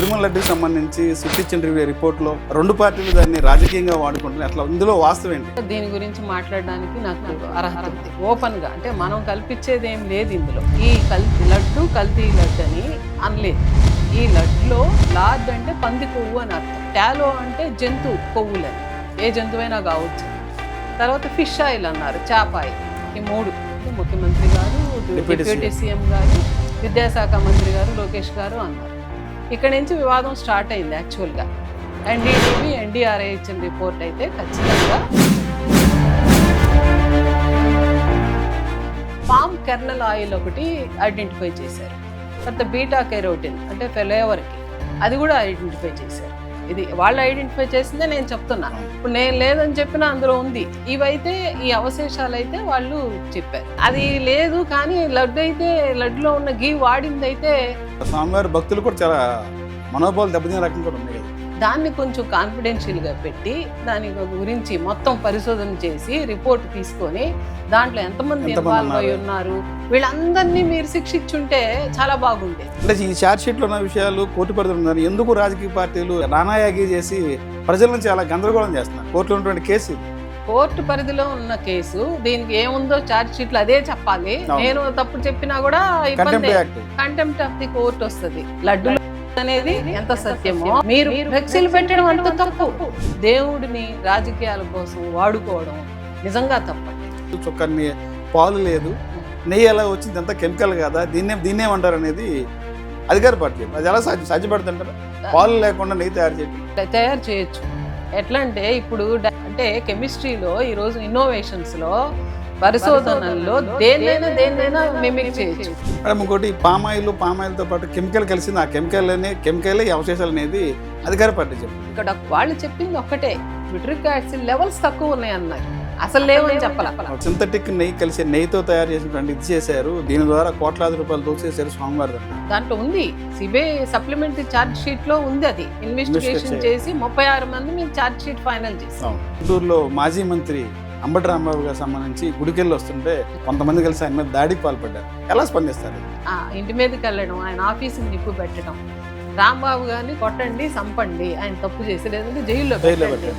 తిరుమల లడ్డుకి సంబంధించి citizen review రిపోర్ట్లో రెండు పార్టీలు దాన్ని రాజకీయంగా వాడుకుంటున్నాయి. అట్లా ఇందులో వాస్తవం ఏంటి? దీని గురించి మాట్లాడడానికి నాకు అర్హత ఉంది. ఓపెన్ గా అంటే మనం కల్పించేది ఏం లేదు ఇందులో. ఈ కల్తీ లడ్డు అని అనలేదు. ఈ లడ్డులో లార్డ్ అంటే పంది కొవ్వు అని అర్థం, టాలో అంటే జంతు కొవ్వులని, ఏ జంతువైనా కావచ్చు. తర్వాత ఫిష్ ఆయిల్ అన్నారు, చేప ఆయిల్. ఈ మూడు ముఖ్యమంత్రి గారు, డిప్యూటీ సీఎం గారు, విద్యాశాఖ మంత్రి గారు లోకేష్ గారు అన్నారు. ఇక్కడ నుంచి వివాదం స్టార్ట్ అయింది. యాక్చువల్గా ఎన్డీడీబీ ఎన్డీఆర్ఐ ఇచ్చిన రిపోర్ట్ అయితే ఖచ్చితంగా పామ్ కెర్నల్ ఆయిల్ ఒకటి ఐడెంటిఫై చేశారు. తర్వాత బీటా కెరోటిన్ అంటే ఫ్లేవర్కి అది కూడా ఐడెంటిఫై చేశారు. ఇది వాళ్ళు ఐడెంటిఫై చేసిందే నేను చెప్తున్నా. ఇప్పుడు నేను లేదని చెప్పినా అందులో ఉంది. ఇవైతే ఈ అవశేషాలు అయితే వాళ్ళు చెప్పారు. అది లేదు కానీ లడ్డులో ఉన్న గీ వాడింది అయితే స్వామివారి భక్తులు కూడా చాలా మనోభావాలు దెబ్బతినే రకం కూడా ఉన్నాయి. దాన్ని కొంచెం కాన్ఫిడెన్షియల్గా పెట్టి దాని గురించి మొత్తం పరిశోధన చేసి రిపోర్ట్ తీసుకొని దాంట్లో ఎంతమంది ఇన్వాల్వ్ అయి ఉన్నారు వీళ్ళందరినీ మీరు శిక్షించుంటే చాలా బాగుండేది. అంటే ఈ ఛార్జ్ షీట్లో ఉన్న విషయాలు కోర్టు పరిధిలో ఉన్నారు. ఎందుకు రాజకీయ పార్టీలు నానాయాగి చేసి ప్రజలను చాలా గందరగోళం చేస్తున్నారు? కోర్టులో ఉన్నటువంటి కేసు కోర్టు పరిధిలో ఉన్న కేసు, దీనికి ఏముందో ఛార్జ్ షీట్లు అదే చెప్పాలి. నేను తప్పు చెప్పినా కూడా ఇబ్బంది, కంటెంప్ట్ ఆఫ్ ది కోర్ట్ వస్తుంది. లడ్డు అనేది ఎంత సత్యమో మీరు ఫ్లెక్సీలు పెట్టడం అంత తప్పు. దేవుడిని రాజకీయాల కోసం వాడుకోవడం నిజంగా తప్పండి. చుక్కని పాలు లేదు, నెయ్యి ఎలా వచ్చింది, అంతా కెమికల్ కదా, దీన్నేమంటారు అనేది అధికార పార్టీ. అది ఎలా సాధ్యపడుతుంటారు? పాలు లేకుండా నెయ్యి తయారు చేయొచ్చు. ఎట్లా అంటే ఇప్పుడు అంటే కెమిస్ట్రీలో ఈరోజు ఇన్నోవేషన్స్లో పరిశోధనల్లో దేన్నైనా మిమిక్ చేయొచ్చు. మేడం ఇంకోటి పామాయిల్తో పాటు కెమికల్ కలిసింది. ఆ కెమికల్ అవశేషాలు అనేది అధికార పార్టీ చెప్పింది. ఇక్కడ వాళ్ళు చెప్పింది ఒక్కటే, విట్రిక్ యాసిడ్ లెవెల్స్ తక్కువ ఉన్నాయి అన్నారు. అసలు లేవని చెప్పాల. సింథటిక్ నెయ్యి కలిసి నెయ్యితో తయారు చేసినటువంటి ఇది చేశారు. దీని ద్వారా కోట్లాది రూపాయలు దోచేశారు స్వామివారి. దాంట్లో ఉంది, సిబిఐ సప్లిమెంటరీ ఛార్జ్ షీట్ లో ఉంది. అది ఇన్వెస్టిగేషన్ చేసి 36 మంది మేము ఛార్జ్ షీట్ ఫైనల్ చేసాం. గుంటూరులో మాజీ మంత్రి అంబటి రాంబాబు గారు సంబంధించి గుడికెళ్ళి వస్తుంటే కొంతమంది కలిసి ఆయన మీద దాడికి పాల్పడ్డారు. ఎలా స్పందిస్తారు? ఇంటి మీదకి వెళ్ళడం, ఆయన ఆఫీసుకి నిప్పు పెట్టడం, రాంబాబు గారిని కొట్టండి, చంపండి, ఆయన తప్పు చేసి, లేదంటే జైల్లో పెట్టండి.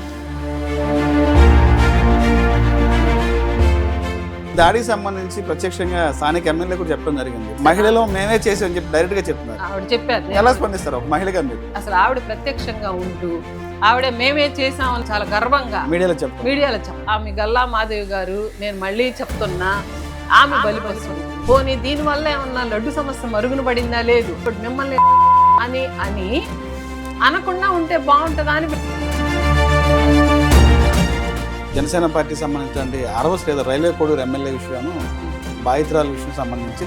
దాడికి సంబంధించి ప్రత్యక్షంగా స్థానిక ఎమ్మెల్యే కూడా చెప్పడం జరిగింది. మహిళలో మేమే చేసామని చెప్పి డైరెక్ట్ గా చెప్తున్నారు. ఆవిడ చెప్పారు. ఎలా స్పందిస్తారు ఒక మహిళగా మీరు? అసలు ఆవిడ ప్రత్యక్షంగా ఉంటూ ఆవిడ మేమే చేసామని చాలా గర్వంగా మీడియాలో చెప్పాం. ఆమె గల్లా మాధవి గారు, నేను మళ్ళీ చెప్తున్నా, ఆమె బలిపరుస్తుంది. పోనీ దీనివల్ల ఏమన్నా లడ్డు సమస్య మరుగున పడిందా? లేదు. ఇప్పుడు మిమ్మల్ని అని అనకుండా ఉంటే బాగుంటుందా అని. జనసేన పార్టీ సంబంధించి అరవస్ లేదా రైల్వే కోడూరు ఎమ్మెల్యే విషయం, బాధితురాల విషయం సంబంధించి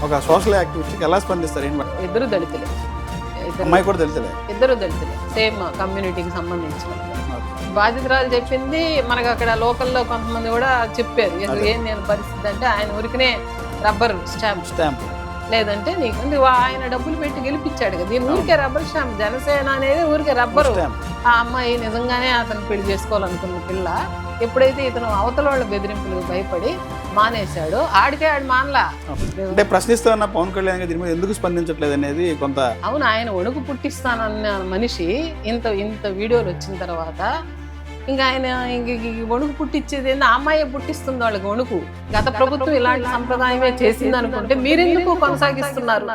ఒక సోషల్ యాక్టివిస్ట్కి ఎలా స్పందిస్తారు? ఇద్దరు దళితులే, అమ్మాయి కూడా దళితులే, ఇద్దరు దళితులే, సేమ్ కమ్యూనిటీకి సంబంధించిన బాధితురాలు చెప్పింది. మనకు అక్కడ లోకల్లో కొంతమంది కూడా చెప్పారు. ఏం నేను పరిస్థితి అంటే, ఆయన ఊరికనే రబ్బర్ స్టాంప్ లేదంటే నీకు ఆయన డబ్బులు పెట్టి గెలిపించాడు కదా, దీని ఊరికే రబ్బర్ స్టాంప్. జనసేన అనేది ఊరికే రబ్బరు. ఆ అమ్మాయి నిజంగానే అతను పెళ్లి చేసుకోవాలనుకున్న పిల్ల. ఎప్పుడైతే ఇతను అవతల వాళ్ళ బెదిరింపులకు భయపడి మానేశాడో ఆడికే ఆడు మానలా. అంటే ప్రశ్నిస్తున్న పవన్ కళ్యాణ్ దీని మీద ఎందుకు స్పందించట్లేదు అనేది కొంత. అవును, ఆయన వణుకు పుట్టిస్తానన్న మనిషి ఇంత వీడియోలు వచ్చిన తర్వాత ఇంకా ఆయన వణుకు పుట్టించేది ఏంది? ఆ అమ్మాయి పుట్టిస్తుంది వాళ్ళకి వణుకు. గత ప్రభుత్వం ఇలాంటి సంప్రదాయమే చేసింది అనుకుంటే మీరెందుకు కొనసాగిస్తున్నారు?